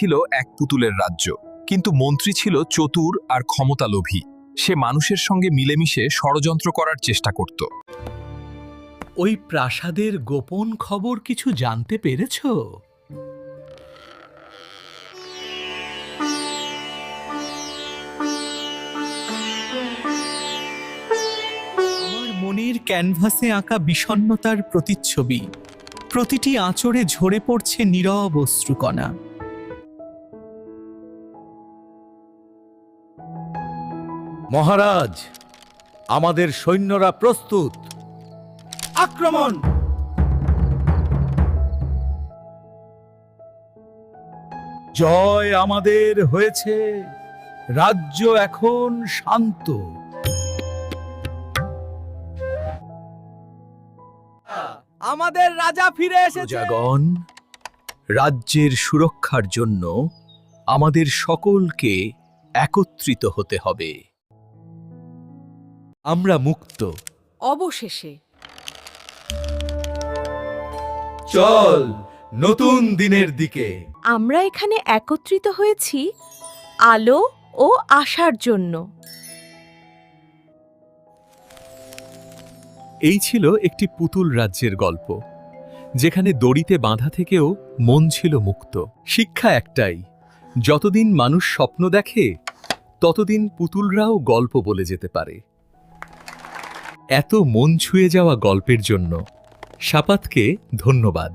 ছিল এক পুতুলের রাজ্য, কিন্তু মন্ত্রী ছিল চতুর আর ক্ষমতালোভী। সে মানুষের সঙ্গে মিলেমিশে ষড়যন্ত্র করার চেষ্টা করত। ওই প্রাসাদের গোপন খবর কিছু জানতে পেরেছ? আমার মনের ক্যানভাসে আঁকা বিষণ্ণতার প্রতিচ্ছবি, প্রতিটি আঁচড়ে ঝরে পড়ছে নীরব অশ্রুকণা। মহারাজ, আমাদের সৈন্যরা প্রস্তুত। আক্রমণ! জয় আমাদের হয়েছে, রাজ্য এখন শান্ত। আমাদের রাজা ফিরে এসেছে। প্রজাগণ, রাজ্যের সুরক্ষার জন্য আমাদের সকলকে একত্রিত হতে হবে। আমরা মুক্ত। অবশেষে চল নতুন দিনের দিকে। আমরা এখানে একত্রিত হয়েছি আলো ও আশার জন্য। এই ছিল একটি পুতুল রাজ্যের গল্প, যেখানে দড়িতে বাঁধা থেকেও মন ছিল মুক্ত। শিক্ষা একটাই, যতদিন মানুষ স্বপ্ন দেখে ততদিন পুতুলরাও গল্প বলে যেতে পারে। এত মন ছুঁয়ে যাওয়া গল্পের জন্য শাপাতকে ধন্যবাদ।